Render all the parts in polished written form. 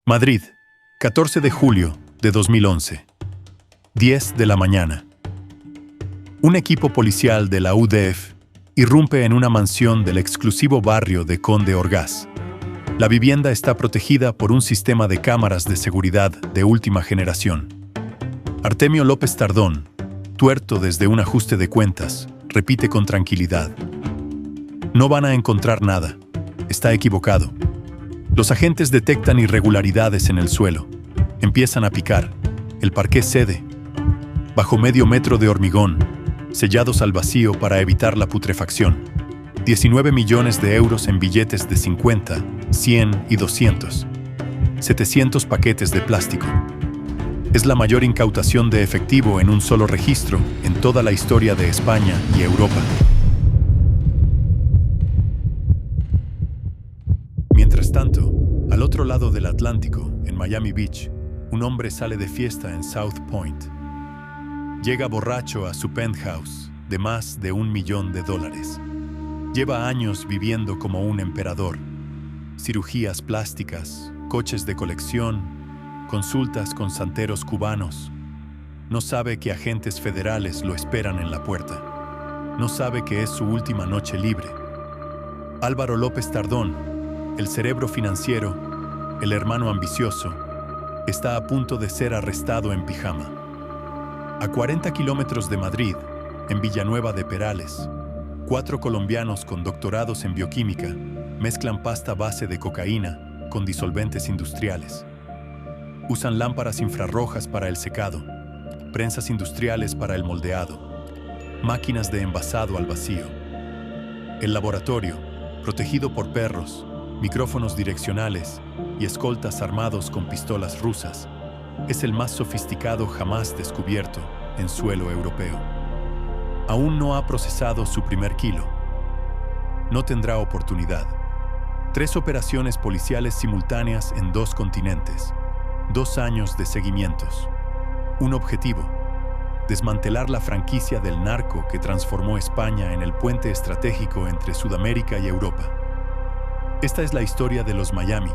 Madrid, 14 de julio de 2011. 10 de la mañana. Un equipo policial de la UDF irrumpe en una mansión del exclusivo barrio de Conde Orgaz. La vivienda está protegida por un sistema de cámaras de seguridad de última generación. Artemio López Tardón, tuerto desde un ajuste de cuentas, repite con tranquilidad: "No van a encontrar nada. Está equivocado". Los agentes detectan irregularidades en el suelo. Empiezan a picar. El parqué cede. Bajo medio metro de hormigón, sellados al vacío para evitar la putrefacción. 19 millones de euros en billetes de 50, 100 y 200. 700 paquetes de plástico. Es la mayor incautación de efectivo en un solo registro en toda la historia de España y Europa. Mientras tanto, al otro lado del Atlántico, en Miami Beach, un hombre sale de fiesta en South Point. Llega borracho a su penthouse de más de $1 millón. Lleva años viviendo como un emperador. Cirugías plásticas, coches de colección, consultas con santeros cubanos. No sabe que agentes federales lo esperan en la puerta. No sabe que es su última noche libre. Álvaro López Tardón, el cerebro financiero, el hermano ambicioso, está a punto de ser arrestado en pijama. A 40 kilómetros de Madrid, en Villanueva de Perales, 4 colombianos con doctorados en bioquímica mezclan pasta base de cocaína con disolventes industriales. Usan lámparas infrarrojas para el secado, prensas industriales para el moldeado, máquinas de envasado al vacío. El laboratorio, protegido por perros, micrófonos direccionales y escoltas armados con pistolas rusas, es el más sofisticado jamás descubierto en suelo europeo. Aún no ha procesado su primer kilo. No tendrá oportunidad. 3 operaciones policiales simultáneas en 2 continentes. 2 años de seguimientos. Un objetivo: desmantelar la franquicia del narco que transformó España en el puente estratégico entre Sudamérica y Europa. Esta es la historia de los Miami,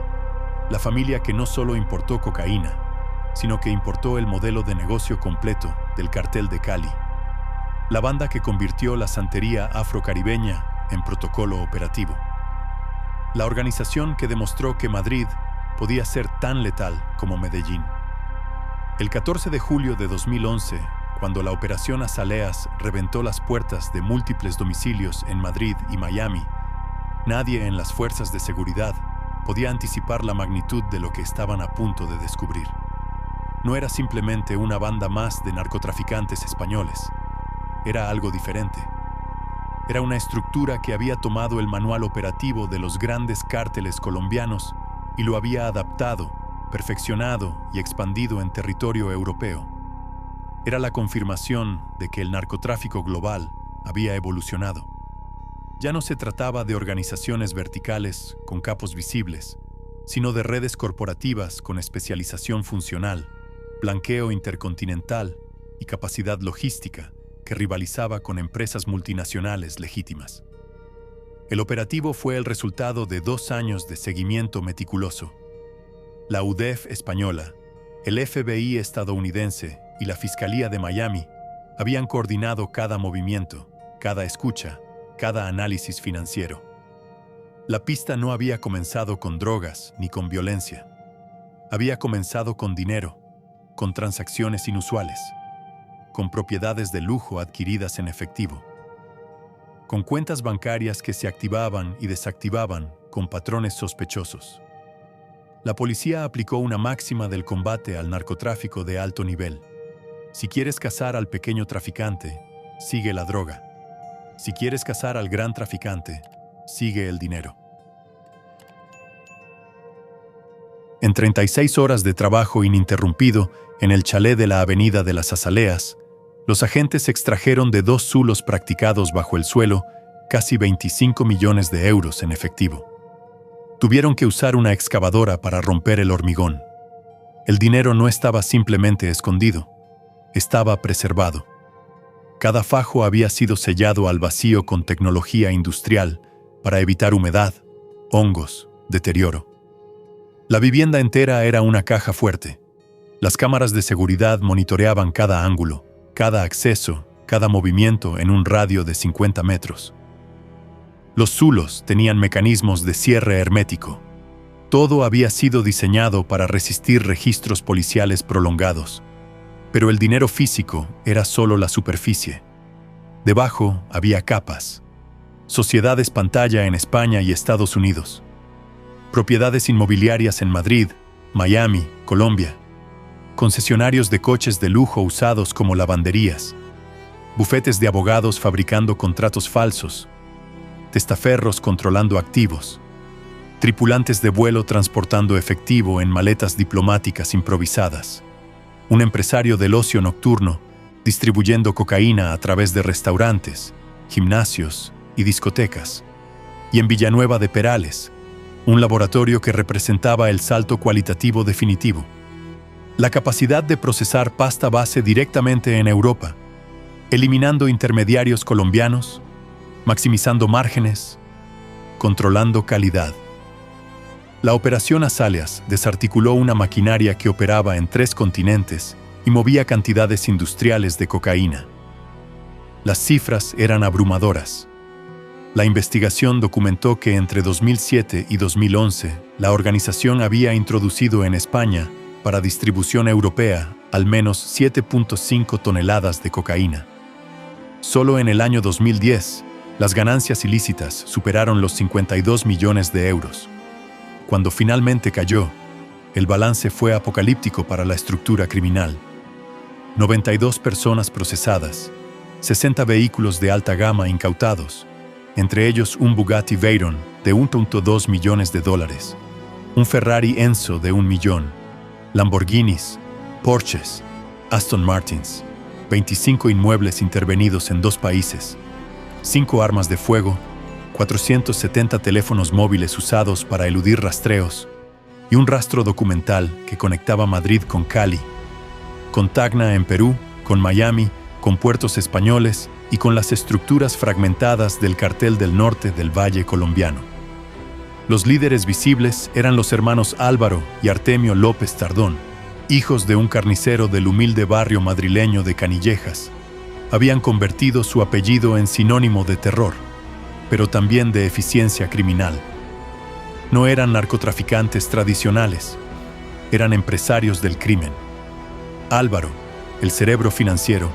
la familia que no solo importó cocaína, sino que importó el modelo de negocio completo del cartel de Cali. La banda que convirtió la santería afrocaribeña en protocolo operativo. La organización que demostró que Madrid podía ser tan letal como Medellín. El 14 de julio de 2011, cuando la operación Azaleas reventó las puertas de múltiples domicilios en Madrid y Miami, nadie en las fuerzas de seguridad podía anticipar la magnitud de lo que estaban a punto de descubrir. No era simplemente una banda más de narcotraficantes españoles. Era algo diferente. Era una estructura que había tomado el manual operativo de los grandes cárteles colombianos y lo había adaptado, perfeccionado y expandido en territorio europeo. Era la confirmación de que el narcotráfico global había evolucionado. Ya no se trataba de organizaciones verticales con capos visibles, sino de redes corporativas con especialización funcional, blanqueo intercontinental y capacidad logística que rivalizaba con empresas multinacionales legítimas. El operativo fue el resultado de 2 años de seguimiento meticuloso. La UDF española, el FBI estadounidense y la Fiscalía de Miami habían coordinado cada movimiento, cada escucha, cada análisis financiero. La pista no había comenzado con drogas ni con violencia. Había comenzado con dinero, con transacciones inusuales, con propiedades de lujo adquiridas en efectivo, con cuentas bancarias que se activaban y desactivaban con patrones sospechosos. La policía aplicó una máxima del combate al narcotráfico de alto nivel. Si quieres cazar al pequeño traficante, sigue la droga. Si quieres cazar al gran traficante, sigue el dinero. En 36 horas de trabajo ininterrumpido en el chalet de la Avenida de las Azaleas, los agentes extrajeron de 2 zulos practicados bajo el suelo casi 25 millones de euros en efectivo. Tuvieron que usar una excavadora para romper el hormigón. El dinero no estaba simplemente escondido, estaba preservado. Cada fajo había sido sellado al vacío con tecnología industrial para evitar humedad, hongos, deterioro. La vivienda entera era una caja fuerte. Las cámaras de seguridad monitoreaban cada ángulo, cada acceso, cada movimiento en un radio de 50 metros. Los zulos tenían mecanismos de cierre hermético. Todo había sido diseñado para resistir registros policiales prolongados. Pero el dinero físico era solo la superficie. Debajo había capas. Sociedades pantalla en España y Estados Unidos. Propiedades inmobiliarias en Madrid, Miami, Colombia. Concesionarios de coches de lujo usados como lavanderías. Bufetes de abogados fabricando contratos falsos. Testaferros controlando activos. Tripulantes de vuelo transportando efectivo en maletas diplomáticas improvisadas. Un empresario del ocio nocturno distribuyendo cocaína a través de restaurantes, gimnasios y discotecas. Y en Villanueva de Perales, un laboratorio que representaba el salto cualitativo definitivo. La capacidad de procesar pasta base directamente en Europa, eliminando intermediarios colombianos, maximizando márgenes, controlando calidad. La Operación Azaleas desarticuló una maquinaria que operaba en 3 continentes y movía cantidades industriales de cocaína. Las cifras eran abrumadoras. La investigación documentó que entre 2007 y 2011, la organización había introducido en España, para distribución europea, al menos 7.5 toneladas de cocaína. Solo en el año 2010, las ganancias ilícitas superaron los 52 millones de euros. Cuando finalmente cayó, el balance fue apocalíptico para la estructura criminal. 92 personas procesadas, 60 vehículos de alta gama incautados, entre ellos un Bugatti Veyron de $1.2 millones, un Ferrari Enzo de $1 millón, Lamborghinis, Porsches, Aston Martins, 25 inmuebles intervenidos en 2 países, 5 armas de fuego, 470 teléfonos móviles usados para eludir rastreos y un rastro documental que conectaba Madrid con Cali, con Tacna en Perú, con Miami, con puertos españoles y con las estructuras fragmentadas del Cartel del Norte del Valle colombiano. Los líderes visibles eran los hermanos Álvaro y Artemio López Tardón, hijos de un carnicero del humilde barrio madrileño de Canillejas. Habían convertido su apellido en sinónimo de terror, pero también de eficiencia criminal. No eran narcotraficantes tradicionales, eran empresarios del crimen. Álvaro, el cerebro financiero,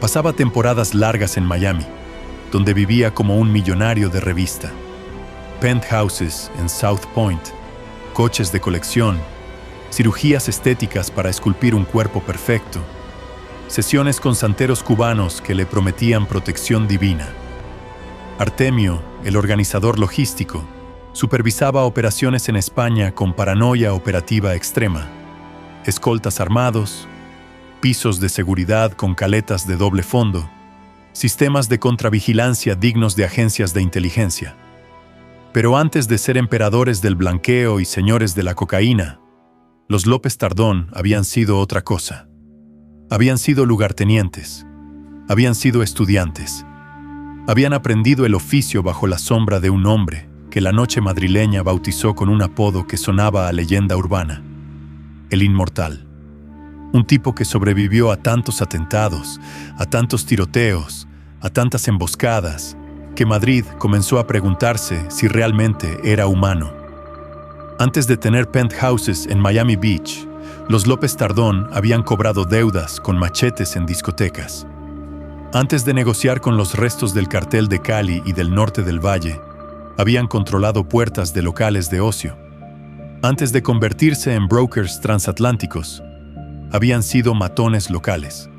pasaba temporadas largas en Miami, donde vivía como un millonario de revista. Penthouses en South Point, coches de colección, cirugías estéticas para esculpir un cuerpo perfecto, sesiones con santeros cubanos que le prometían protección divina. Artemio, el organizador logístico, supervisaba operaciones en España con paranoia operativa extrema, escoltas armados, pisos de seguridad con caletas de doble fondo, sistemas de contravigilancia dignos de agencias de inteligencia. Pero antes de ser emperadores del blanqueo y señores de la cocaína, los López Tardón habían sido otra cosa. Habían sido lugartenientes, habían sido estudiantes, habían aprendido el oficio bajo la sombra de un hombre que la noche madrileña bautizó con un apodo que sonaba a leyenda urbana: el Inmortal. Un tipo que sobrevivió a tantos atentados, a tantos tiroteos, a tantas emboscadas, que Madrid comenzó a preguntarse si realmente era humano. Antes de tener penthouses en Miami Beach, los López Tardón habían cobrado deudas con machetes en discotecas. Antes de negociar con los restos del cartel de Cali y del norte del Valle, habían controlado puertas de locales de ocio. Antes de convertirse en brokers transatlánticos, habían sido matones locales.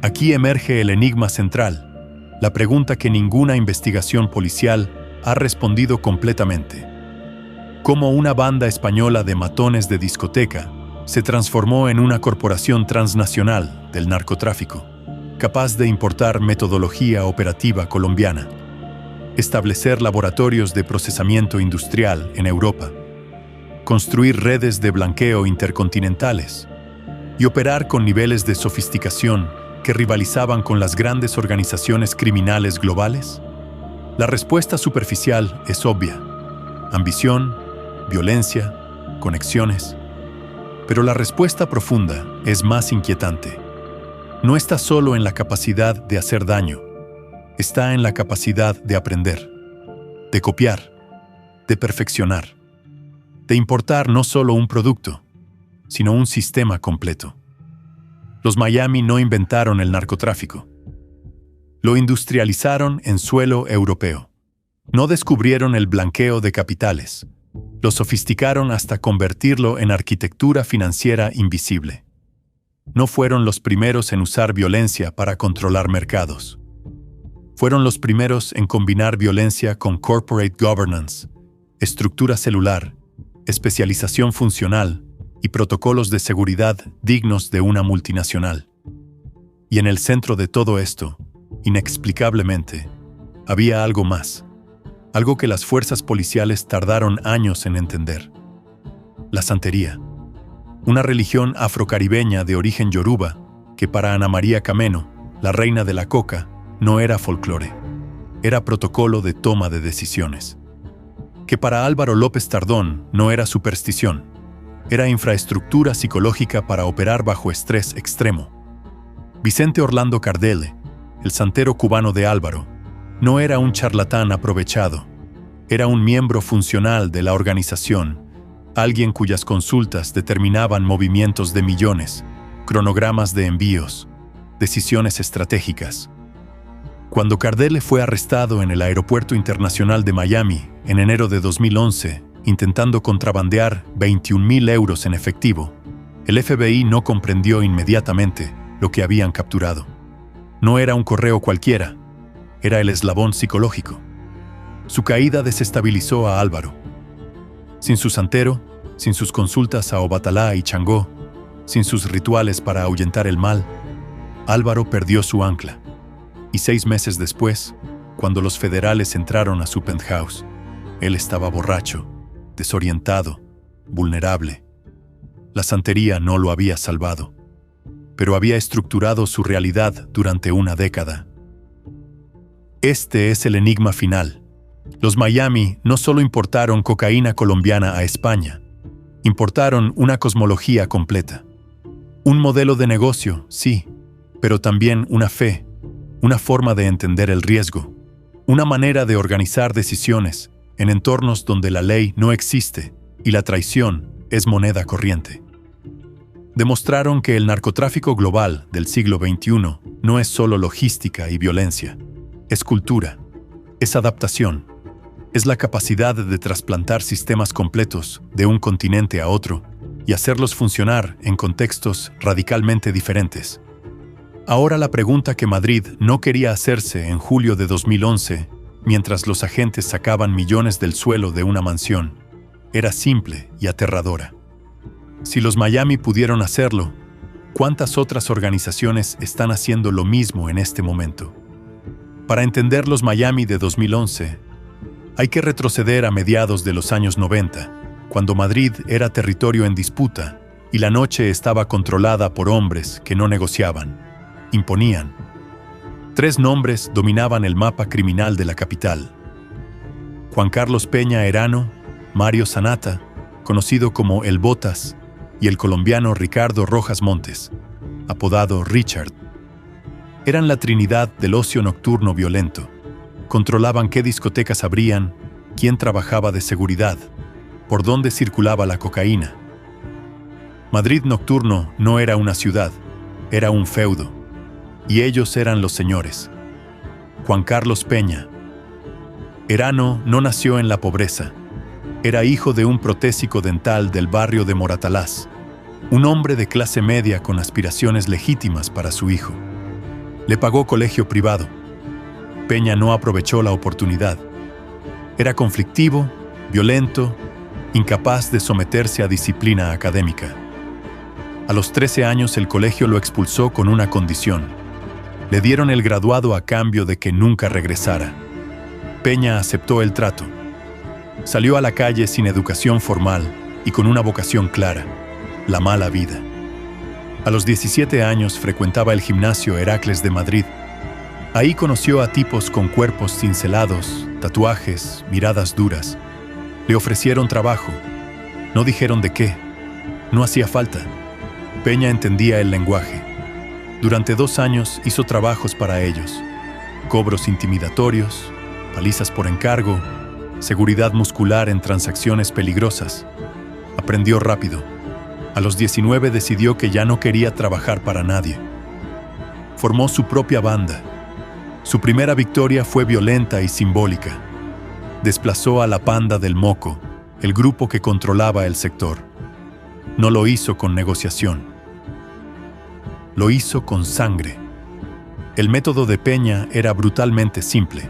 Aquí emerge el enigma central, la pregunta que ninguna investigación policial ha respondido completamente. ¿Cómo una banda española de matones de discoteca se transformó en una corporación transnacional del narcotráfico, capaz de importar metodología operativa colombiana, establecer laboratorios de procesamiento industrial en Europa, construir redes de blanqueo intercontinentales y operar con niveles de sofisticación que rivalizaban con las grandes organizaciones criminales globales? La respuesta superficial es obvia: ambición, violencia, conexiones. Pero la respuesta profunda es más inquietante. No está solo en la capacidad de hacer daño, está en la capacidad de aprender, de copiar, de perfeccionar, de importar no solo un producto, sino un sistema completo. Los Miami no inventaron el narcotráfico. Lo industrializaron en suelo europeo. No descubrieron el blanqueo de capitales. Lo sofisticaron hasta convertirlo en arquitectura financiera invisible. No fueron los primeros en usar violencia para controlar mercados. Fueron los primeros en combinar violencia con corporate governance, estructura celular, especialización funcional y protocolos de seguridad dignos de una multinacional. Y en el centro de todo esto, inexplicablemente, había algo más, algo que las fuerzas policiales tardaron años en entender. La santería, una religión afrocaribeña de origen yoruba que para Ana María Cameno, la reina de la coca, no era folclore, era protocolo de toma de decisiones. Que para Álvaro López Tardón no era superstición, era infraestructura psicológica para operar bajo estrés extremo. Vicente Orlando Cardele, el santero cubano de Álvaro, no era un charlatán aprovechado, era un miembro funcional de la organización, alguien cuyas consultas determinaban movimientos de millones, cronogramas de envíos, decisiones estratégicas. Cuando Cardele fue arrestado en el Aeropuerto Internacional de Miami en enero de 2011, intentando contrabandear 21.000 euros en efectivo, el FBI no comprendió inmediatamente lo que habían capturado. No era un correo cualquiera, era el eslabón psicológico. Su caída desestabilizó a Álvaro. Sin su santero, sin sus consultas a Obatalá y Changó, sin sus rituales para ahuyentar el mal, Álvaro perdió su ancla. Y 6 meses después, cuando los federales entraron a su penthouse, él estaba borracho, desorientado, vulnerable. La santería no lo había salvado, pero había estructurado su realidad durante una década. Este es el enigma final. Los Miami no solo importaron cocaína colombiana a España, importaron una cosmología completa. Un modelo de negocio, sí, pero también una fe, una forma de entender el riesgo, una manera de organizar decisiones en entornos donde la ley no existe y la traición es moneda corriente. Demostraron que el narcotráfico global del siglo XXI no es solo logística y violencia, es cultura, es adaptación, es la capacidad de trasplantar sistemas completos de un continente a otro y hacerlos funcionar en contextos radicalmente diferentes. Ahora la pregunta que Madrid no quería hacerse en julio de 2011, mientras los agentes sacaban millones del suelo de una mansión, era simple y aterradora. Si los Miami pudieron hacerlo, ¿cuántas otras organizaciones están haciendo lo mismo en este momento? Para entender los Miami de 2011, hay que retroceder a mediados de los años 90, cuando Madrid era territorio en disputa y la noche estaba controlada por hombres que no negociaban, imponían. 3 nombres dominaban el mapa criminal de la capital: Juan Carlos Peña Erano, Mario Sanata, conocido como El Botas, y el colombiano Ricardo Rojas Montes, apodado Richard. Eran la trinidad del ocio nocturno violento. Controlaban qué discotecas abrían, quién trabajaba de seguridad, por dónde circulaba la cocaína. Madrid nocturno no era una ciudad, era un feudo, y ellos eran los señores. Juan Carlos Peña. Erano no nació en la pobreza. Era hijo de un protésico dental del barrio de Moratalaz, un hombre de clase media con aspiraciones legítimas para su hijo. Le pagó colegio privado. Peña no aprovechó la oportunidad. Era conflictivo, violento, incapaz de someterse a disciplina académica. A los 13 años el colegio lo expulsó con una condición. Le dieron el graduado a cambio de que nunca regresara. Peña aceptó el trato. Salió a la calle sin educación formal y con una vocación clara: la mala vida. A los 17 años frecuentaba el gimnasio Heracles de Madrid. Ahí conoció a tipos con cuerpos cincelados, tatuajes, miradas duras. Le ofrecieron trabajo. No dijeron de qué. No hacía falta. Peña entendía el lenguaje. Durante 2 años hizo trabajos para ellos. Cobros intimidatorios, palizas por encargo, seguridad muscular en transacciones peligrosas. Aprendió rápido. A los 19 decidió que ya no quería trabajar para nadie. Formó su propia banda. Su primera victoria fue violenta y simbólica. Desplazó a la Panda del Moco, el grupo que controlaba el sector. No lo hizo con negociación. Lo hizo con sangre. El método de Peña era brutalmente simple.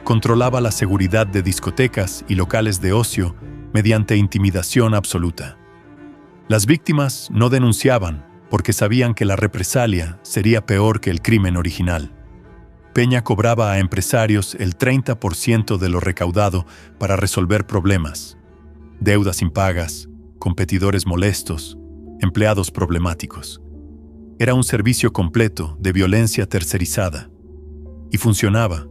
Controlaba la seguridad de discotecas y locales de ocio mediante intimidación absoluta. Las víctimas no denunciaban porque sabían que la represalia sería peor que el crimen original. Peña cobraba a empresarios el 30% de lo recaudado para resolver problemas. Deudas impagas, competidores molestos, empleados problemáticos. Era un servicio completo de violencia tercerizada. Y funcionaba.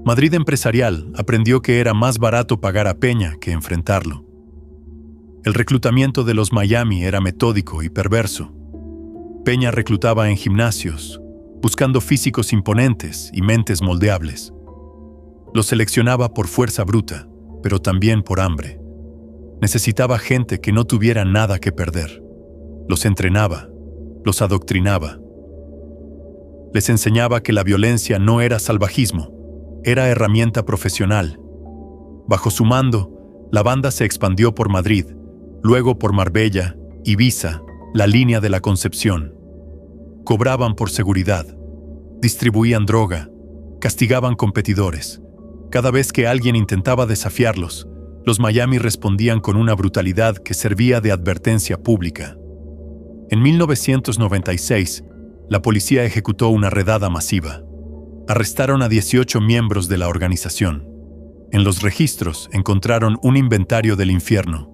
Madrid Empresarial aprendió que era más barato pagar a Peña que enfrentarlo. El reclutamiento de los Miami era metódico y perverso. Peña reclutaba en gimnasios, buscando físicos imponentes y mentes moldeables. Los seleccionaba por fuerza bruta, pero también por hambre. Necesitaba gente que no tuviera nada que perder. Los entrenaba, los adoctrinaba. Les enseñaba que la violencia no era salvajismo, era herramienta profesional. Bajo su mando, la banda se expandió por Madrid, luego por Marbella, Ibiza, la Línea de la Concepción. Cobraban por seguridad, distribuían droga, castigaban competidores. Cada vez que alguien intentaba desafiarlos, los Miami respondían con una brutalidad que servía de advertencia pública. En 1996, la policía ejecutó una redada masiva. Arrestaron a 18 miembros de la organización. En los registros encontraron un inventario del infierno: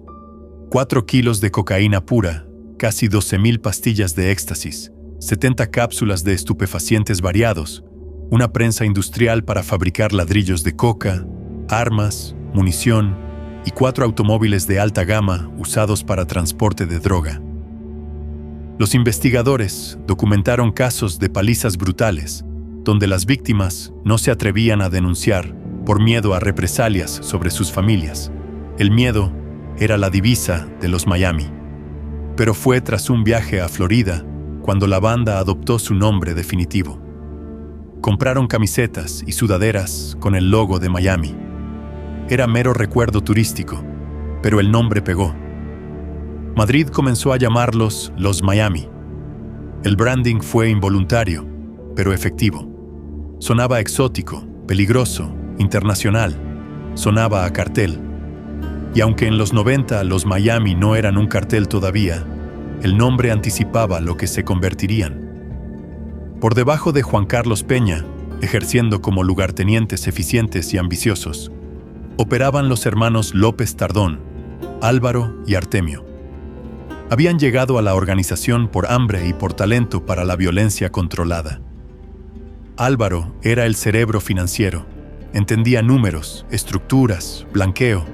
4 kilos de cocaína pura, casi 12,000 pastillas de éxtasis, 70 cápsulas de estupefacientes variados, una prensa industrial para fabricar ladrillos de coca, armas, munición y 4 automóviles de alta gama usados para transporte de droga. Los investigadores documentaron casos de palizas brutales, donde las víctimas no se atrevían a denunciar por miedo a represalias sobre sus familias. El miedo era la divisa de los Miami. Pero fue tras un viaje a Florida cuando la banda adoptó su nombre definitivo. Compraron camisetas y sudaderas con el logo de Miami. Era mero recuerdo turístico, pero el nombre pegó. Madrid comenzó a llamarlos los Miami. El branding fue involuntario, pero efectivo. Sonaba exótico, peligroso, internacional. Sonaba a cartel. Y aunque en los 90 los Miami no eran un cartel todavía, el nombre anticipaba lo que se convertirían. Por debajo de Juan Carlos Peña, ejerciendo como lugartenientes eficientes y ambiciosos, operaban los hermanos López Tardón, Álvaro y Artemio. Habían llegado a la organización por hambre y por talento para la violencia controlada. Álvaro era el cerebro financiero, entendía números, estructuras, blanqueo.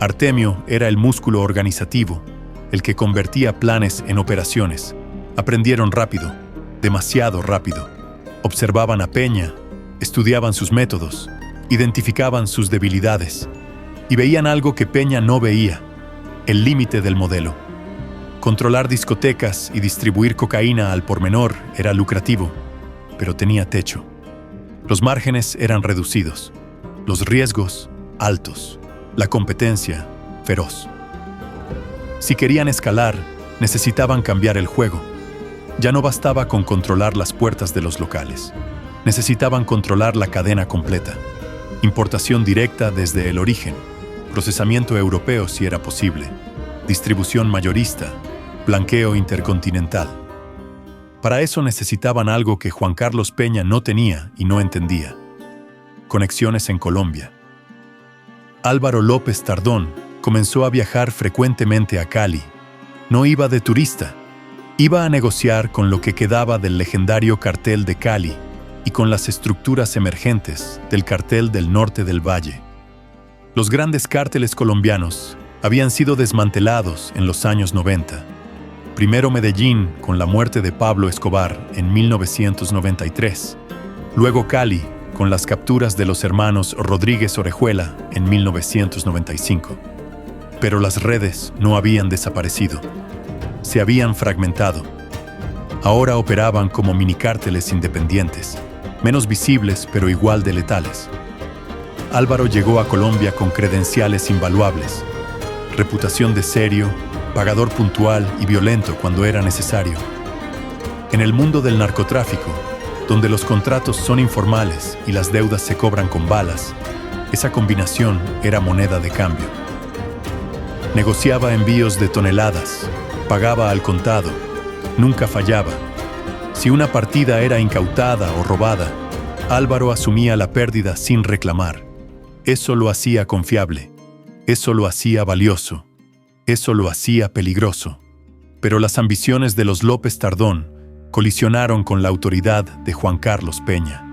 Artemio era el músculo organizativo, el que convertía planes en operaciones. Aprendieron rápido, demasiado rápido. Observaban a Peña, estudiaban sus métodos, identificaban sus debilidades y veían algo que Peña no veía: el límite del modelo. Controlar discotecas y distribuir cocaína al por menor era lucrativo, pero tenía techo. Los márgenes eran reducidos, los riesgos altos, la competencia feroz. Si querían escalar, necesitaban cambiar el juego. Ya no bastaba con controlar las puertas de los locales. Necesitaban controlar la cadena completa. Importación directa desde el origen, procesamiento europeo si era posible, distribución mayorista, blanqueo intercontinental. Para eso necesitaban algo que Juan Carlos Peña no tenía y no entendía: conexiones en Colombia. Álvaro López Tardón comenzó a viajar frecuentemente a Cali. No iba de turista, iba a negociar con lo que quedaba del legendario cartel de Cali y con las estructuras emergentes del cartel del norte del Valle. Los grandes cárteles colombianos habían sido desmantelados en los años 90. Primero Medellín, con la muerte de Pablo Escobar en 1993. Luego Cali, con las capturas de los hermanos Rodríguez Orejuela en 1995. Pero las redes no habían desaparecido. Se habían fragmentado. Ahora operaban como minicárteles independientes, menos visibles pero igual de letales. Álvaro llegó a Colombia con credenciales invaluables, reputación de serio, pagador puntual y violento cuando era necesario. En el mundo del narcotráfico, donde los contratos son informales y las deudas se cobran con balas, esa combinación era moneda de cambio. Negociaba envíos de toneladas, pagaba al contado, nunca fallaba. Si una partida era incautada o robada, Álvaro asumía la pérdida sin reclamar. Eso lo hacía confiable, eso lo hacía valioso, eso lo hacía peligroso. Pero las ambiciones de los López Tardón colisionaron con la autoridad de Juan Carlos Peña.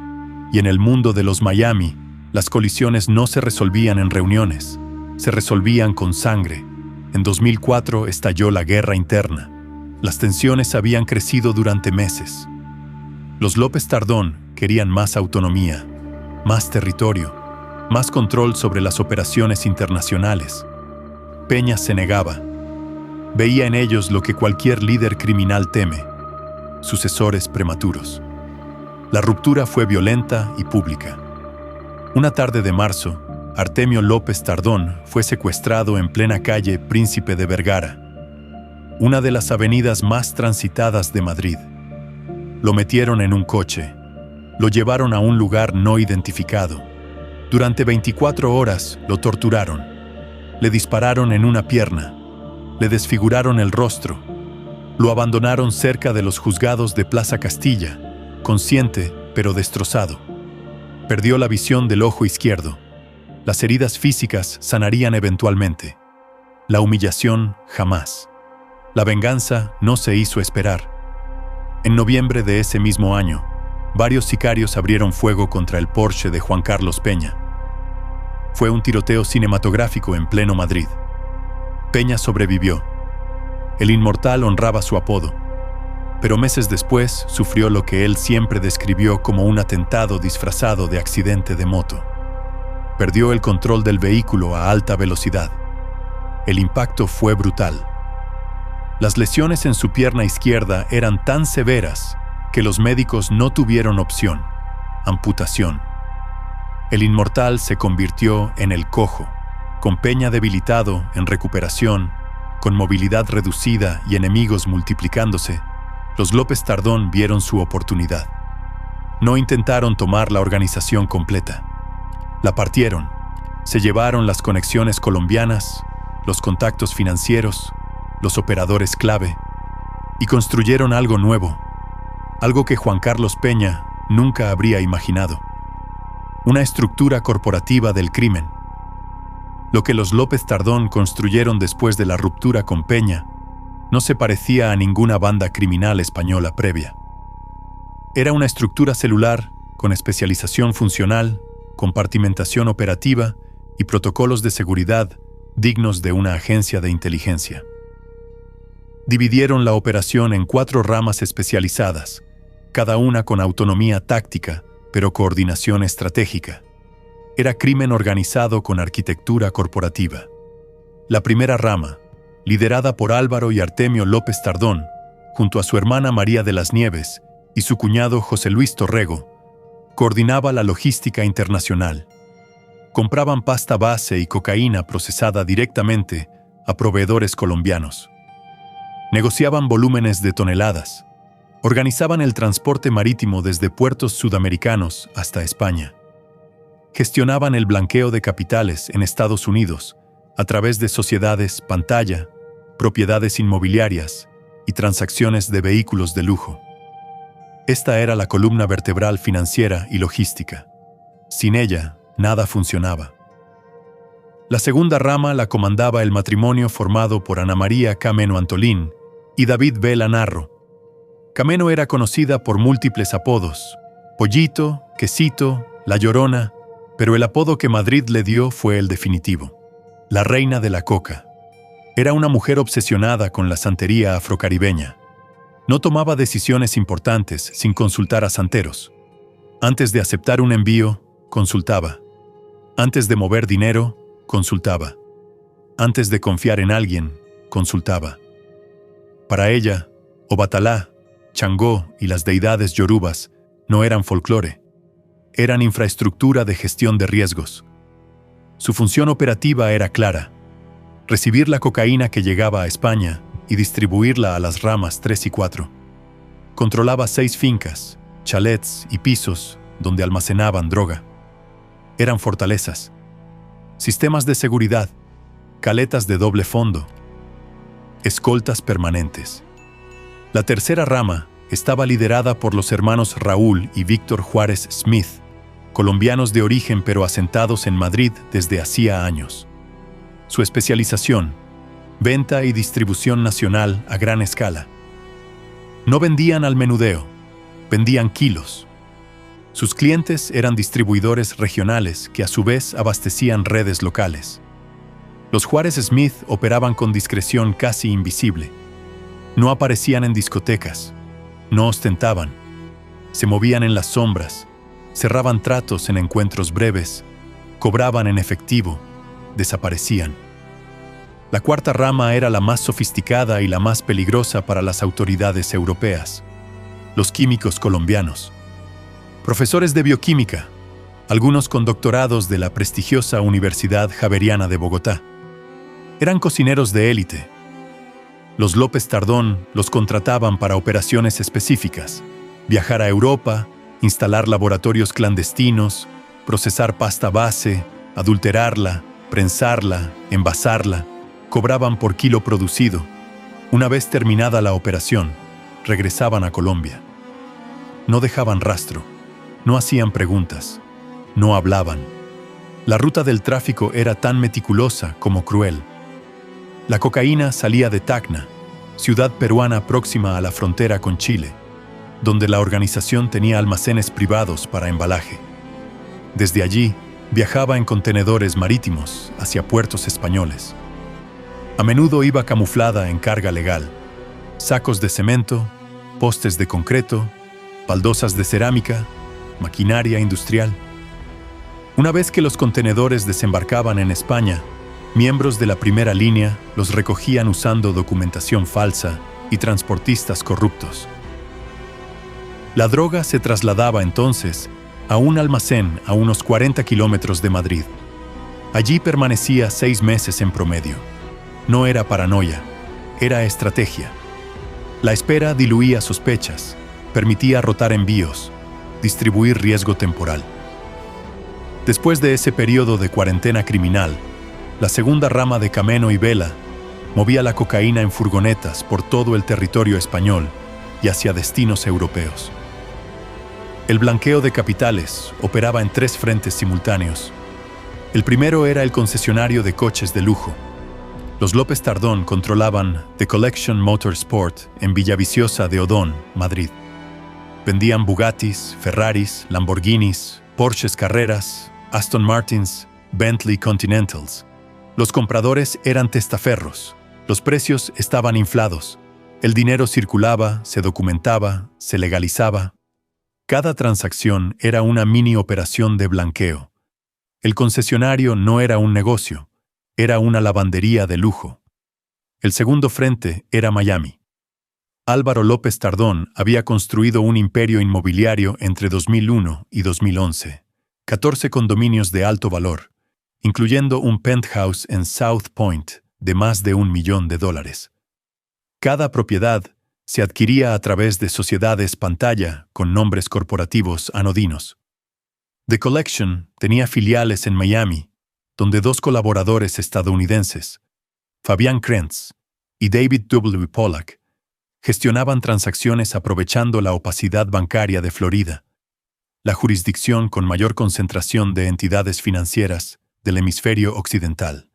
Y en el mundo de los Miami, las colisiones no se resolvían en reuniones, se resolvían con sangre. En 2004 estalló la guerra interna. Las tensiones habían crecido durante meses. Los López Tardón querían más autonomía, más territorio, más control sobre las operaciones internacionales. Peña se negaba. Veía en ellos lo que cualquier líder criminal teme: sucesores prematuros. La ruptura fue violenta y pública. Una tarde de marzo, Artemio López Tardón fue secuestrado en plena calle Príncipe de Vergara, una de las avenidas más transitadas de Madrid. Lo metieron en un coche, lo llevaron a un lugar no identificado. Durante 24 horas lo torturaron, le dispararon en una pierna, le desfiguraron el rostro, lo abandonaron cerca de los juzgados de Plaza Castilla, consciente pero destrozado. Perdió la visión del ojo izquierdo. Las heridas físicas sanarían eventualmente. La humillación jamás. La venganza no se hizo esperar. En noviembre de ese mismo año, varios sicarios abrieron fuego contra el Porsche de Juan Carlos Peña. Fue un tiroteo cinematográfico en pleno Madrid. Peña sobrevivió. El inmortal honraba su apodo, pero meses después sufrió lo que él siempre describió como un atentado disfrazado de accidente de moto. Perdió el control del vehículo a alta velocidad. El impacto fue brutal. Las lesiones en su pierna izquierda eran tan severas que los médicos no tuvieron opción: amputación. El inmortal se convirtió en el cojo, con Peña debilitado, en recuperación, con movilidad reducida y enemigos multiplicándose. Los López Tardón vieron su oportunidad. No intentaron tomar la organización completa. La partieron. Se llevaron las conexiones colombianas, los contactos financieros, los operadores clave, y construyeron algo nuevo, algo que Juan Carlos Peña nunca habría imaginado: una estructura corporativa del crimen. Lo que los López Tardón construyeron después de la ruptura con Peña no se parecía a ninguna banda criminal española previa. Era una estructura celular con especialización funcional, compartimentación operativa y protocolos de seguridad dignos de una agencia de inteligencia. Dividieron la operación en 4 ramas especializadas, cada una con autonomía táctica, pero coordinación estratégica. Era crimen organizado con arquitectura corporativa. La primera rama, liderada por Álvaro y Artemio López Tardón, junto a su hermana María de las Nieves y su cuñado José Luis Torrego, coordinaba la logística internacional. Compraban pasta base y cocaína procesada directamente a proveedores colombianos. Negociaban volúmenes de toneladas. Organizaban el transporte marítimo desde puertos sudamericanos hasta España. Gestionaban el blanqueo de capitales en Estados Unidos a través de sociedades pantalla, propiedades inmobiliarias y transacciones de vehículos de lujo. Esta era la columna vertebral financiera y logística. Sin ella, nada funcionaba. La segunda rama la comandaba el matrimonio formado por Ana María Cameno Antolín y David Vela Narro. Cameno era conocida por múltiples apodos: Pollito, Quesito, La Llorona, pero el apodo que Madrid le dio fue el definitivo: la reina de la coca. Era una mujer obsesionada con la santería afrocaribeña. No tomaba decisiones importantes sin consultar a santeros. Antes de aceptar un envío, consultaba. Antes de mover dinero, consultaba. Antes de confiar en alguien, consultaba. Para ella, Obatalá, Changó y las deidades yorubas no eran folclore. Eran infraestructura de gestión de riesgos. Su función operativa era clara: recibir la cocaína que llegaba a España y distribuirla a las ramas 3 y 4. Controlaba 6 fincas, chalets y pisos donde almacenaban droga. Eran fortalezas, sistemas de seguridad, caletas de doble fondo, escoltas permanentes. La tercera rama estaba liderada por los hermanos Raúl y Víctor Juárez Smith, colombianos de origen pero asentados en Madrid desde hacía años. Su especialización: venta y distribución nacional a gran escala. No vendían al menudeo, vendían kilos. Sus clientes eran distribuidores regionales que a su vez abastecían redes locales. Los Juárez Smith operaban con discreción casi invisible. No aparecían en discotecas, no ostentaban, se movían en las sombras, cerraban tratos en encuentros breves, cobraban en efectivo, desaparecían. La cuarta rama era la más sofisticada y la más peligrosa para las autoridades europeas: los químicos colombianos. Profesores de bioquímica, algunos con doctorados de la prestigiosa Universidad Javeriana de Bogotá. Eran cocineros de élite. Los López Tardón los contrataban para operaciones específicas: viajar a Europa, instalar laboratorios clandestinos, procesar pasta base, adulterarla, prensarla, envasarla. Cobraban por kilo producido. Una vez terminada la operación, regresaban a Colombia. No dejaban rastro, no hacían preguntas, no hablaban. La ruta del tráfico era tan meticulosa como cruel. La cocaína salía de Tacna, ciudad peruana próxima a la frontera con Chile, donde la organización tenía almacenes privados para embalaje. Desde allí, viajaba en contenedores marítimos hacia puertos españoles. A menudo iba camuflada en carga legal: sacos de cemento, postes de concreto, baldosas de cerámica, maquinaria industrial. Una vez que los contenedores desembarcaban en España, miembros de la primera línea los recogían usando documentación falsa y transportistas corruptos. La droga se trasladaba entonces a un almacén a unos 40 kilómetros de Madrid. Allí permanecía 6 meses en promedio. No era paranoia, era estrategia. La espera diluía sospechas, permitía rotar envíos, distribuir riesgo temporal. Después de ese periodo de cuarentena criminal, la segunda rama de Cameno y Vela movía la cocaína en furgonetas por todo el territorio español y hacia destinos europeos. El blanqueo de capitales operaba en 3 frentes simultáneos. El primero era el concesionario de coches de lujo. Los López Tardón controlaban The Collection Motorsport en Villaviciosa de Odón, Madrid. Vendían Bugattis, Ferraris, Lamborghinis, Porsches Carreras, Aston Martins, Bentley Continentals. Los compradores eran testaferros. Los precios estaban inflados. El dinero circulaba, se documentaba, se legalizaba. Cada transacción era una mini operación de blanqueo. El concesionario no era un negocio, era una lavandería de lujo. El segundo frente era Miami. Álvaro López Tardón había construido un imperio inmobiliario entre 2001 y 2011, 14 condominios de alto valor, incluyendo un penthouse en South Point de más de $1 millón. Cada propiedad se adquiría a través de sociedades pantalla con nombres corporativos anodinos. The Collection tenía filiales en Miami, donde 2 colaboradores estadounidenses, Fabián Krentz y David W. Pollack, gestionaban transacciones aprovechando la opacidad bancaria de Florida, la jurisdicción con mayor concentración de entidades financieras del hemisferio occidental,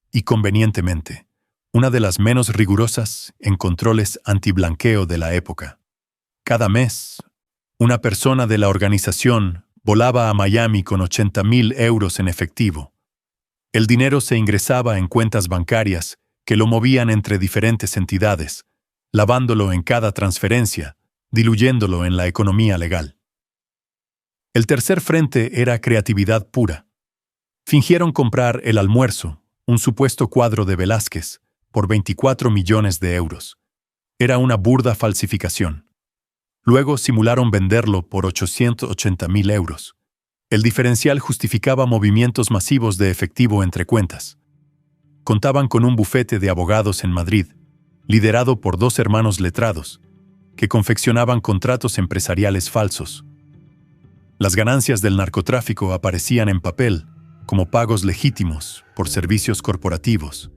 y convenientemente, una de las menos rigurosas en controles antiblanqueo de la época. Cada mes, una persona de la organización volaba a Miami con 80,000 euros en efectivo. El dinero se ingresaba en cuentas bancarias que lo movían entre diferentes entidades, lavándolo en cada transferencia, diluyéndolo en la economía legal. El tercer frente era creatividad pura. Fingieron comprar El Almuerzo, un supuesto cuadro de Velázquez, por 24 millones de euros. Era una burda falsificación. Luego simularon venderlo por 880.000 euros. El diferencial justificaba movimientos masivos de efectivo entre cuentas. Contaban con un bufete de abogados en Madrid, liderado por 2 hermanos letrados, que confeccionaban contratos empresariales falsos. Las ganancias del narcotráfico aparecían en papel, como pagos legítimos por servicios corporativos,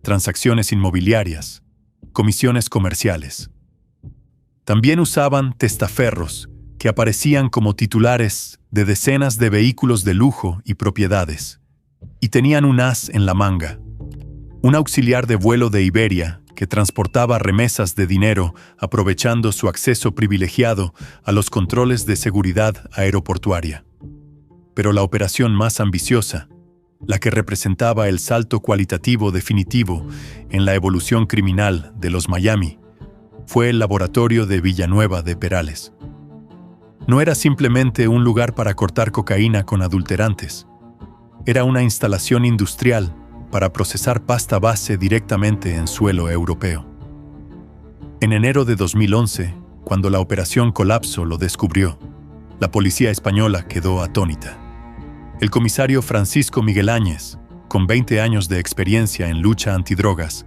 transacciones inmobiliarias, comisiones comerciales. También usaban testaferros, que aparecían como titulares de decenas de vehículos de lujo y propiedades, y tenían un as en la manga, un auxiliar de vuelo de Iberia que transportaba remesas de dinero aprovechando su acceso privilegiado a los controles de seguridad aeroportuaria. Pero la operación más ambiciosa, la que representaba el salto cualitativo definitivo en la evolución criminal de los Miami, fue el laboratorio de Villanueva de Perales. No era simplemente un lugar para cortar cocaína con adulterantes. Era una instalación industrial para procesar pasta base directamente en suelo europeo. En enero de 2011, cuando la operación Colapso lo descubrió, la policía española quedó atónita. El comisario Francisco Miguel Áñez, con 20 años de experiencia en lucha antidrogas,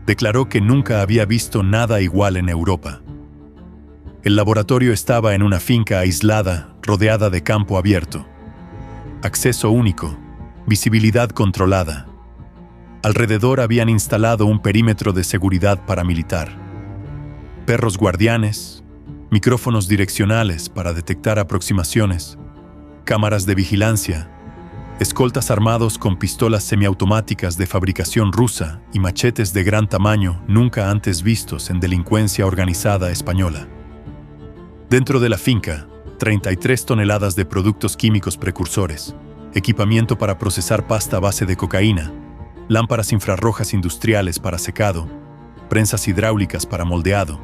declaró que nunca había visto nada igual en Europa. El laboratorio estaba en una finca aislada, rodeada de campo abierto. Acceso único, visibilidad controlada. Alrededor habían instalado un perímetro de seguridad paramilitar. Perros guardianes, micrófonos direccionales para detectar aproximaciones, cámaras de vigilancia, escoltas armados con pistolas semiautomáticas de fabricación rusa y machetes de gran tamaño nunca antes vistos en delincuencia organizada española. Dentro de la finca, 33 toneladas de productos químicos precursores, equipamiento para procesar pasta a base de cocaína, lámparas infrarrojas industriales para secado, prensas hidráulicas para moldeado,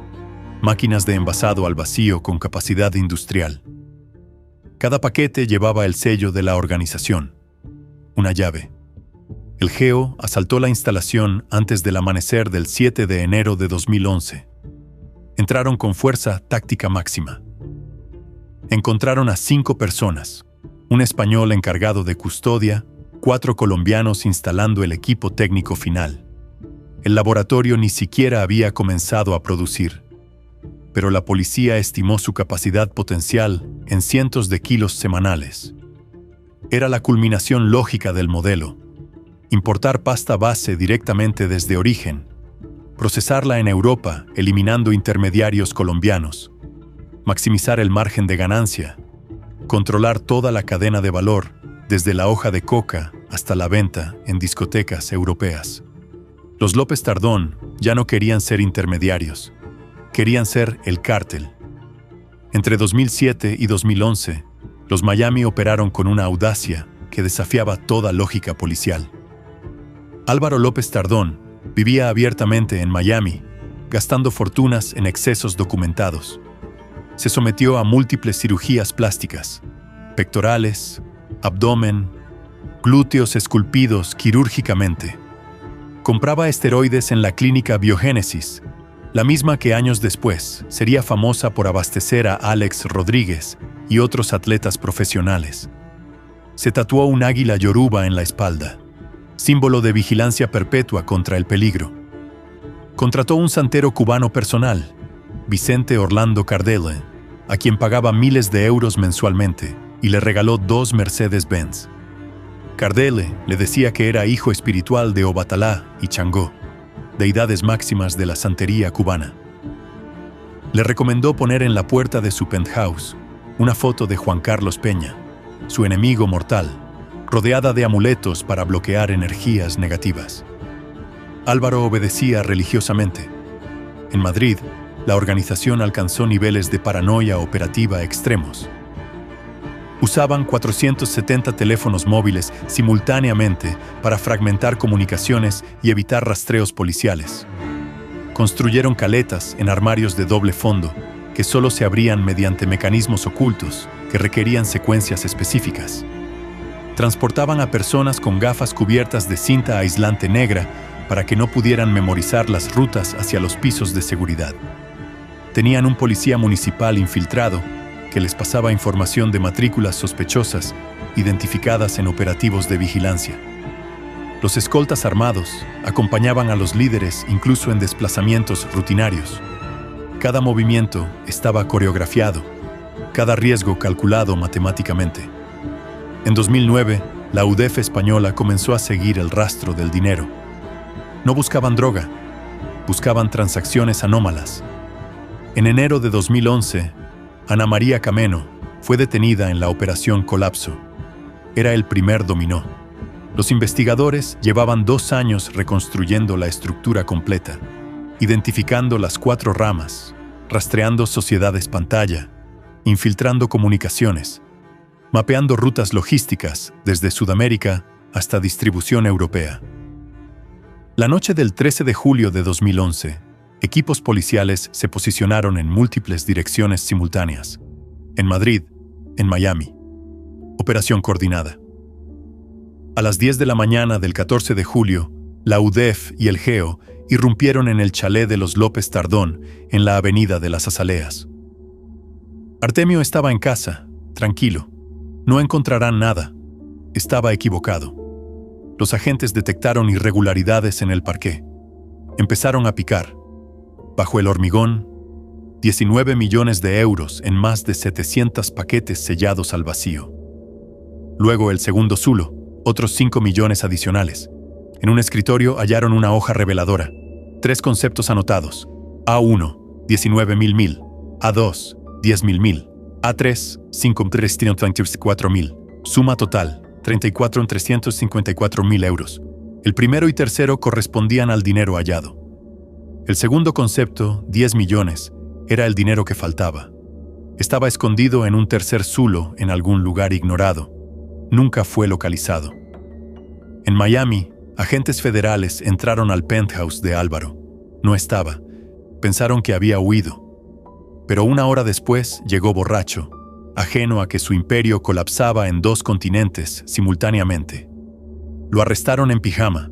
máquinas de envasado al vacío con capacidad industrial. Cada paquete llevaba el sello de la organización, una llave. El GEO asaltó la instalación antes del amanecer del 7 de enero de 2011. Entraron con fuerza táctica máxima. Encontraron a 5 personas, un español encargado de custodia, 4 colombianos instalando el equipo técnico final. El laboratorio ni siquiera había comenzado a producir, pero la policía estimó su capacidad potencial en cientos de kilos semanales. Era la culminación lógica del modelo: importar pasta base directamente desde origen, procesarla en Europa eliminando intermediarios colombianos, maximizar el margen de ganancia, controlar toda la cadena de valor, desde la hoja de coca hasta la venta en discotecas europeas. Los López Tardón ya no querían ser intermediarios, querían ser el cártel. Entre 2007 y 2011, los Miami operaron con una audacia que desafiaba toda lógica policial. Álvaro López Tardón vivía abiertamente en Miami, gastando fortunas en excesos documentados. Se sometió a múltiples cirugías plásticas, pectorales, abdomen, glúteos esculpidos quirúrgicamente. Compraba esteroides en la clínica Biogénesis, la misma que años después sería famosa por abastecer a Alex Rodríguez y otros atletas profesionales. Se tatuó un águila yoruba en la espalda, símbolo de vigilancia perpetua contra el peligro. Contrató un santero cubano personal, Vicente Orlando Cardele, a quien pagaba miles de euros mensualmente y le regaló 2 Mercedes-Benz. Cardele le decía que era hijo espiritual de Obatalá y Changó, deidades máximas de la santería cubana. Le recomendó poner en la puerta de su penthouse una foto de Juan Carlos Peña, su enemigo mortal, rodeada de amuletos para bloquear energías negativas. Álvaro obedecía religiosamente. En Madrid, la organización alcanzó niveles de paranoia operativa extremos. Usaban 470 teléfonos móviles simultáneamente para fragmentar comunicaciones y evitar rastreos policiales. Construyeron caletas en armarios de doble fondo que solo se abrían mediante mecanismos ocultos que requerían secuencias específicas. Transportaban a personas con gafas cubiertas de cinta aislante negra para que no pudieran memorizar las rutas hacia los pisos de seguridad. Tenían un policía municipal infiltrado que les pasaba información de matrículas sospechosas identificadas en operativos de vigilancia. Los escoltas armados acompañaban a los líderes incluso en desplazamientos rutinarios. Cada movimiento estaba coreografiado, cada riesgo calculado matemáticamente. En 2009, la UDEF española comenzó a seguir el rastro del dinero. No buscaban droga, buscaban transacciones anómalas. En enero de 2011, Ana María Cameno fue detenida en la Operación Colapso. Era el primer dominó. Los investigadores llevaban 2 años reconstruyendo la estructura completa, identificando las 4 ramas, rastreando sociedades pantalla, infiltrando comunicaciones, mapeando rutas logísticas desde Sudamérica hasta distribución europea. La noche del 13 de julio de 2011, equipos policiales se posicionaron en múltiples direcciones simultáneas. En Madrid, en Miami. Operación coordinada. A las 10 de la mañana del 14 de julio, la UDEF y el GEO irrumpieron en el chalet de los López Tardón, en la Avenida de las Azaleas. Artemio estaba en casa, tranquilo. No encontrarán nada. Estaba equivocado. Los agentes detectaron irregularidades en el parqué. Empezaron a picar. Bajo el hormigón, 19 millones de euros en más de 700 paquetes sellados al vacío. Luego el segundo zulo, otros 5 millones adicionales. En un escritorio hallaron una hoja reveladora. 3 conceptos anotados. A1, 19.000. A2, 10.000. A3, 5.334.000. Suma total, 34.354.000 euros. El primero y tercero correspondían al dinero hallado. El segundo concepto, 10 millones, era el dinero que faltaba. Estaba escondido en un tercer zulo en algún lugar ignorado. Nunca fue localizado. En Miami, agentes federales entraron al penthouse de Álvaro. No estaba. Pensaron que había huido. Pero 1 hora después llegó borracho, ajeno a que su imperio colapsaba en 2 continentes simultáneamente. Lo arrestaron en pijama.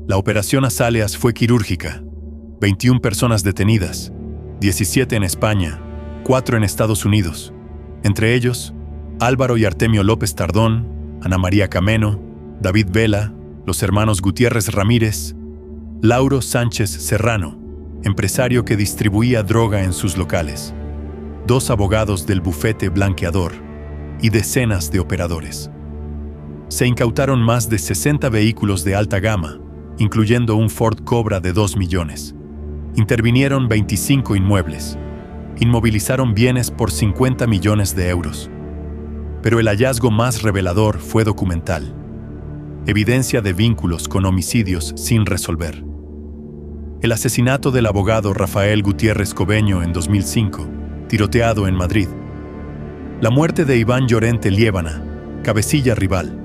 La operación Azaleas fue quirúrgica. 21 personas detenidas, 17 en España, 4 en Estados Unidos. Entre ellos, Álvaro y Artemio López Tardón, Ana María Cameno, David Vela, los hermanos Gutiérrez Ramírez, Lauro Sánchez Serrano, empresario que distribuía droga en sus locales, 2 abogados del bufete blanqueador y decenas de operadores. Se incautaron más de 60 vehículos de alta gama, incluyendo un Ford Cobra de 2 millones. Intervinieron 25 inmuebles. Inmovilizaron bienes por 50 millones de euros. Pero el hallazgo más revelador fue documental. Evidencia de vínculos con homicidios sin resolver. El asesinato del abogado Rafael Gutiérrez Cobeño en 2005, tiroteado en Madrid. La muerte de Iván Llorente Liébana, cabecilla rival.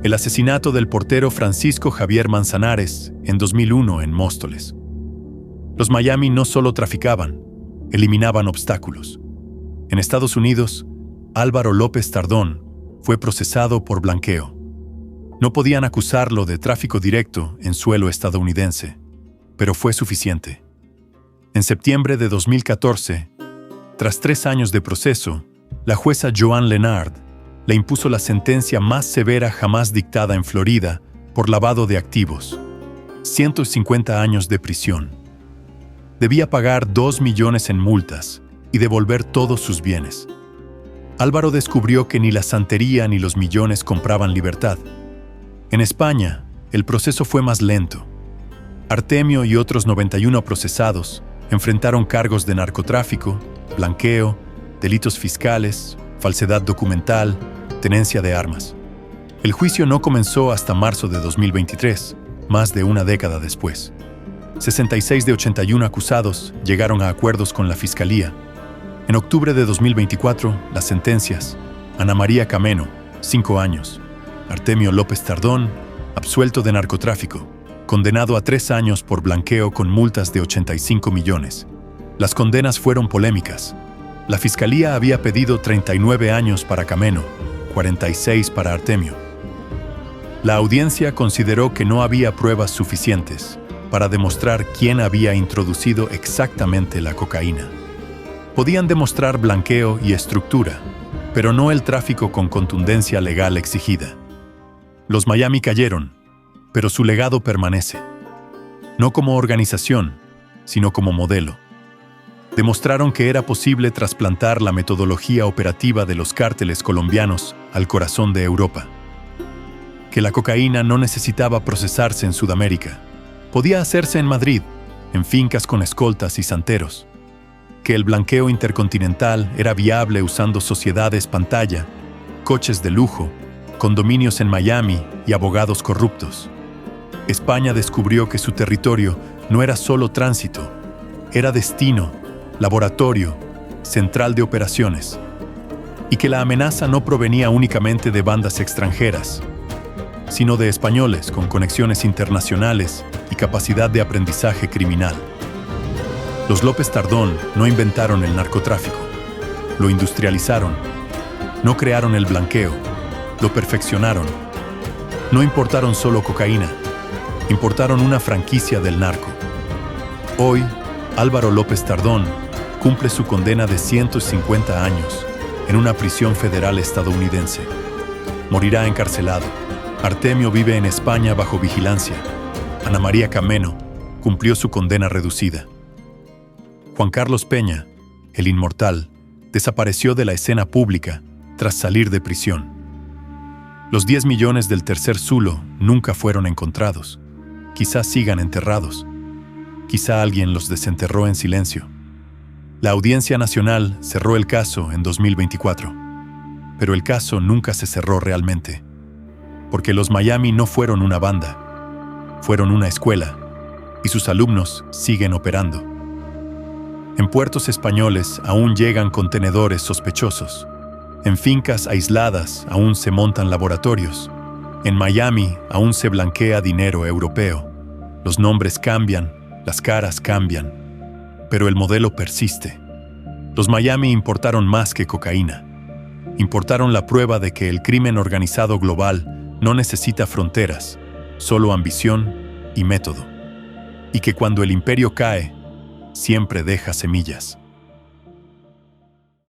El asesinato del portero Francisco Javier Manzanares en 2001 en Móstoles. Los Miami no solo traficaban, eliminaban obstáculos. En Estados Unidos, Álvaro López Tardón fue procesado por blanqueo. No podían acusarlo de tráfico directo en suelo estadounidense, pero fue suficiente. En septiembre de 2014, tras 3 años de proceso, la jueza Joan Lenard le impuso la sentencia más severa jamás dictada en Florida por lavado de activos: 150 años de prisión. Debía pagar 2 millones en multas y devolver todos sus bienes. Álvaro descubrió que ni la santería ni los millones compraban libertad. En España, el proceso fue más lento. Artemio y otros 91 procesados enfrentaron cargos de narcotráfico, blanqueo, delitos fiscales, falsedad documental, tenencia de armas. El juicio no comenzó hasta marzo de 2023, más de una década después. 66 de 81 acusados llegaron a acuerdos con la Fiscalía. En octubre de 2024, las sentencias, Ana María Cameno, 5 años. Artemio López Tardón, absuelto de narcotráfico, condenado a 3 años por blanqueo con multas de 85 millones. Las condenas fueron polémicas. La fiscalía había pedido 39 años para Cameno, 46 para Artemio. La audiencia consideró que no había pruebas suficientes para demostrar quién había introducido exactamente la cocaína. Podían demostrar blanqueo y estructura, pero no el tráfico con contundencia legal exigida. Los Miami cayeron, pero su legado permanece. No como organización, sino como modelo. Demostraron que era posible trasplantar la metodología operativa de los cárteles colombianos al corazón de Europa. Que la cocaína no necesitaba procesarse en Sudamérica. Podía hacerse en Madrid, en fincas con escoltas y santeros. Que el blanqueo intercontinental era viable usando sociedades pantalla, coches de lujo, condominios en Miami y abogados corruptos. España descubrió que su territorio no era solo tránsito, era destino, laboratorio, central de operaciones, y que la amenaza no provenía únicamente de bandas extranjeras, sino de españoles con conexiones internacionales y capacidad de aprendizaje criminal. Los López Tardón no inventaron el narcotráfico, lo industrializaron, no crearon el blanqueo, lo perfeccionaron. No importaron solo cocaína, importaron una franquicia del narco. Hoy, Álvaro López Tardón cumple su condena de 150 años en una prisión federal estadounidense. Morirá encarcelado. Artemio vive en España bajo vigilancia. Ana María Cameno cumplió su condena reducida. Juan Carlos Peña, el inmortal, desapareció de la escena pública tras salir de prisión. Los 10 millones del tercer zulo nunca fueron encontrados. Quizás sigan enterrados. Quizá alguien los desenterró en silencio. La Audiencia Nacional cerró el caso en 2024, pero el caso nunca se cerró realmente, porque los Miami no fueron una banda, fueron una escuela, y sus alumnos siguen operando. En puertos españoles aún llegan contenedores sospechosos. En fincas aisladas aún se montan laboratorios. En Miami aún se blanquea dinero europeo. Los nombres cambian, las caras cambian, pero el modelo persiste. Los Miami importaron más que cocaína. Importaron la prueba de que el crimen organizado global no necesita fronteras, solo ambición y método. Y que cuando el imperio cae, siempre deja semillas.